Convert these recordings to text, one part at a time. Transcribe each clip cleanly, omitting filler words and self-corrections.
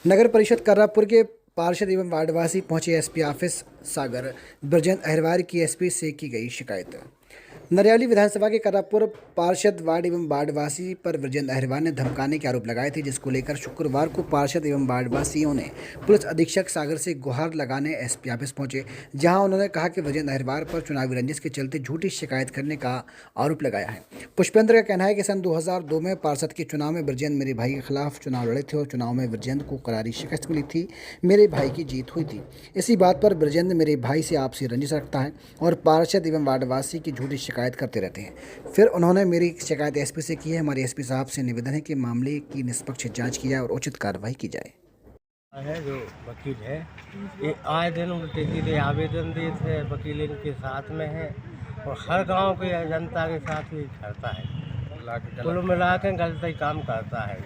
नगर परिषद कर्रापुर के पार्षद एवं वार्डवासी पहुंचे एसपी ऑफिस सागर। ब्रजेंद्र अहिरवार की एसपी से की गई शिकायत। नरियाली विधानसभा के कर्रापुर पार्षद वार्ड एवं वार्डवासी पर ब्रजेंद्र अहिरवार ने धमकाने के आरोप लगाए थे, जिसको लेकर शुक्रवार को पार्षद एवं वार्डवासियों ने पुलिस अधीक्षक सागर से गुहार लगाने एसपी ऑफिस पहुंचे, जहां उन्होंने कहा कि ब्रजेंद्र अहिरवार पर चुनावी रंजिश के चलते झूठी शिकायत करने का आरोप लगाया है। पुष्पेंद्र का कहना है कि सन 2002 में पार्षद के चुनाव में ब्रजेंद्र मेरे भाई के खिलाफ चुनाव लड़े थे और चुनाव में ब्रजेंद्र को करारी शिकस्त मिली थी, मेरे भाई की जीत हुई थी। इसी बात पर ब्रजेंद्र मेरे भाई से आपसी रंजिश रखता है और पार्षद एवं वार्डवासी की झूठी शिकायत करते रहते हैं। फिर उन्होंने मेरी शिकायत एसपी से की है। हमारे एसपी साहब से निवेदन है कि मामले की निष्पक्ष जांच की जाए और उचित कार्रवाई की जाए। है जो वकील है, ये आए दिन उल्टे सीधे आवेदन देते हैं, वकील इनके साथ में है और हर गांव के जनता के साथ ही करता है, कुल मिला के गलत ही काम करता है।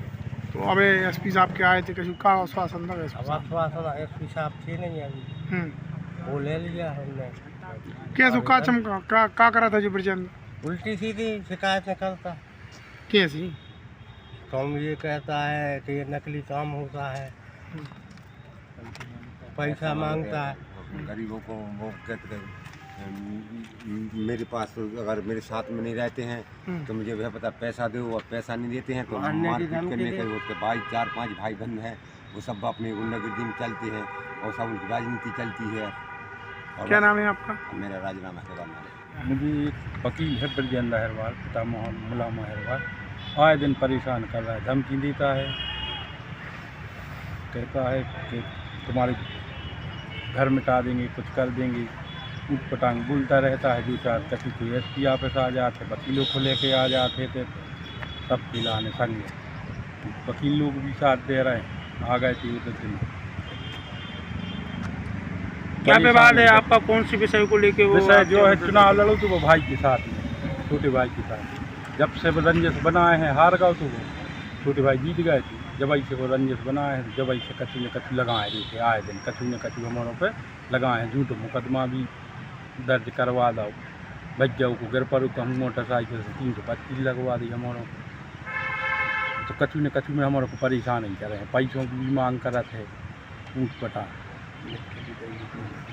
तो अब एसपी साहब के आए थे, किसी का आश्वासन था? अब आश्वासन एसपी साहब थे नहीं अभी, वो ले लिया हमने। क्या का करा था जो ब्रजेंद्र? उल्टी सीधी शिकायत करता। कैसी? काम ये कहता है कि ये नकली काम होता है, पैसा मांगता है गरीबों को। वो कहते हैं मेरे पास अगर मेरे साथ में नहीं रहते हैं तो मुझे वह पता पैसा दो, और पैसा नहीं देते हैं तो मारपीट करने के। उसके भाई 4-5 भाई बंद हैं, वो सब अपने गुंडागर्दी में चलते हैं और सब उनकी राजनीति चलती है। और क्या नाम है आपका? मेरा राजनामा है। मुझे एक वकील है ब्रजेंद्र अहिरवार, पिता मुलामा अहिरवार, आए दिन परेशान कर रहा है, धमकी देता है, कहता है कि तुम्हारे घर मिटा देंगे, कुछ कर देंगे, ऊट पटांग बोलता रहता है। जो चार कभी कोई एसपी ऑफिस आ जाते, वकीलों को लेके आ जाते थे, सब पिलाने संग वकील लोग भी साथ दे रहे हैं। आ गए थे उस दिन। क्या विवाद है आपका? कौन सी विषय को लेके? विषय जो है चुनाव लड़ो तो वो भाई के साथ में, छोटे भाई के साथ। जब से वो रंजिश बनाए हैं, हार गए तो वो छोटे भाई जीत गए थे। जबई से वो रंजिश बनाए हैं, जबई से कछु न कछु लगाए देते, आए दिन कछु न कछु हमारों पे लगाए हैं। झूठ मुकदमा भी दर्ज करवा दो, बच जाओ को गिर पर कहूँ मोटरसाइकिल से 325 लगवा दी हमारों। तो कछु न कछु में हमारे को परेशान ही कर रहे हैं। पैसों की भी मांग करत है, ऊँट पटा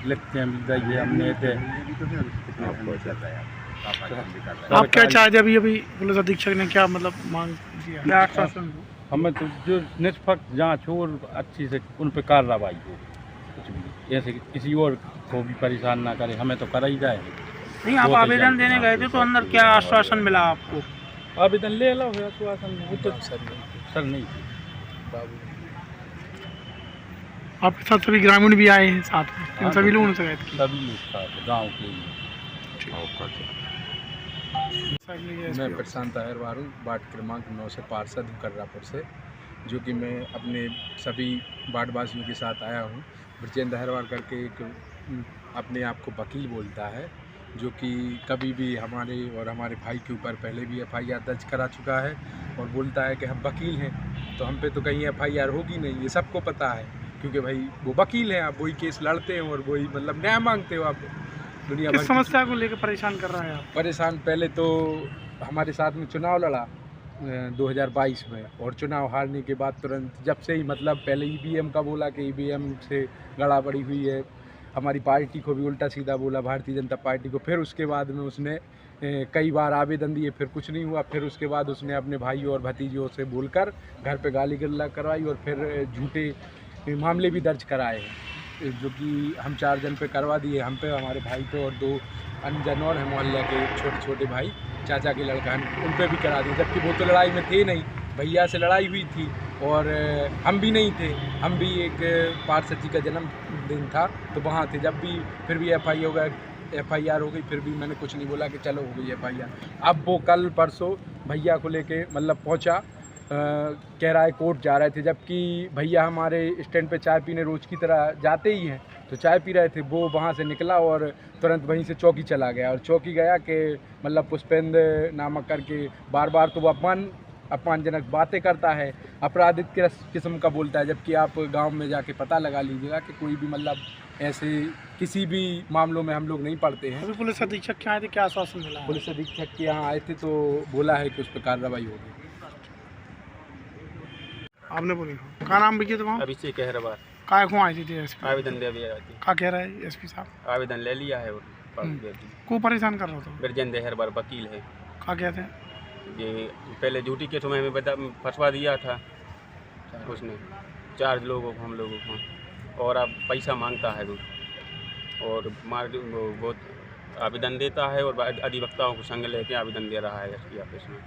लिखते हैं भी दी हमने थे। आप क्या चाहते? अभी पुलिस अधीक्षक ने क्या मतलब मांग किया, क्या आश्वासन? हमें तो जो निष्पक्ष जांच हो और अच्छी से उन पर कार्रवाई हो, कुछ भी ऐसे किसी और को भी परेशान ना करे, हमें तो करा ही जाए। नहीं, आप आवेदन देने गए थे तो अंदर क्या आश्वासन मिला आपको? आवेदन ले लो आश्वासन, वो तो सर नहीं बाबू। आपके साथ सभी ग्रामीण भी आए हैं साथ में? इन सभी लोगों ने शिकायत की? सभी लोग साथ गाँव के लिए। मैं प्रशांत अहिरवार हूँ, वार्ड क्रमांक 9 से पार्षद हूँ कर्रापुर से, जो कि मैं अपने सभी वार्डवासियों के साथ आया हूँ। ब्रजेंद्र अहिरवार करके एक अपने आप को वकील बोलता है, जो कि कभी भी हमारे और हमारे भाई के ऊपर पहले भी FIR दर्ज करा चुका है और बोलता है कि हम वकील हैं, तो हम पे तो कहीं FIR होगी नहीं, ये सबको पता है, क्योंकि भाई वो वकील हैं, आप वही केस लड़ते हैं और वही मतलब न्याय मांगते हो। आप दुनिया भर किस समस्या को लेकर परेशान कर रहा है आप? परेशान पहले तो हमारे साथ में चुनाव लड़ा 2022 में, और चुनाव हारने के बाद तुरंत जब से ही मतलब पहले EVM का बोला कि EVM से गड़बड़ी हुई है, हमारी पार्टी को भी उल्टा सीधा बोला, भारतीय जनता पार्टी को। फिर उसके बाद में उसने कई बार आवेदन दिए, फिर कुछ नहीं हुआ। फिर उसके बाद उसने अपने भाइयों और भतीजों से बोलकर घर पे गाली गल्ला करवाई और फिर झूठे मामले भी दर्ज कराए हैं, जो कि हम 4 जन पे करवा दिए, हम पे, हमारे भाई पे और 2 अनजन और हैं मोहल्ले के छोटे छोटे भाई, चाचा के लड़का, उन पे भी करा दिए। जबकि वो तो लड़ाई में थे नहीं, भैया से लड़ाई हुई थी और हम भी नहीं थे। हम भी एक पार्षद जी का जन्मदिन था तो वहाँ थे। जब भी फिर भी FIR हो गई, फिर भी मैंने कुछ नहीं बोला कि चलो हो गई FIR। अब वो कल परसों भैया को लेके मतलब पहुँचा, कह रहा है कोर्ट जा रहे थे, जबकि भैया हमारे स्टैंड पे चाय पीने रोज़ की तरह जाते ही हैं, तो चाय पी रहे थे। वो वहाँ से निकला और तुरंत वहीं से चौकी चला गया, और चौकी गया कि मतलब पुष्पेंद्र नामक करके बार बार तो वो अपमानजनक बातें करता है, आपराधिक किस्म का बोलता है। जबकि आप गांव में जाके पता लगा लीजिएगा कि कोई भी मतलब ऐसे किसी भी मामलों में हम लोग नहीं पढ़ते हैं। अभी पुलिस अधीक्षक के आए थे, क्या आश्वासन मिला? पुलिस अधीक्षक के यहाँ आए थे तो बोला है कि उस पर कार्रवाई होगी। आपने बोली हो क्या नाम भैया तुम्हारा? अभिषेक कहरबार काय को आई थी एसपी? आवेदन दे दिया थी। क्या कह रहा है एसपी साहब? आवेदन ले लिया है और पास दे दी। को परेशान कर रहा था? ब्रजेंद्र हेरबार वकील है। क्या कहते हैं? ये पहले झूठी के समय में फंसवा दिया था उसने 4 लोगों को, हम लोगों को, और अब पैसा मांगता है वो और वो बहुत आवेदन देता है और अधिवक्ताओं को संग लेके आवेदन दे रहा है एसपी ऑफिस में।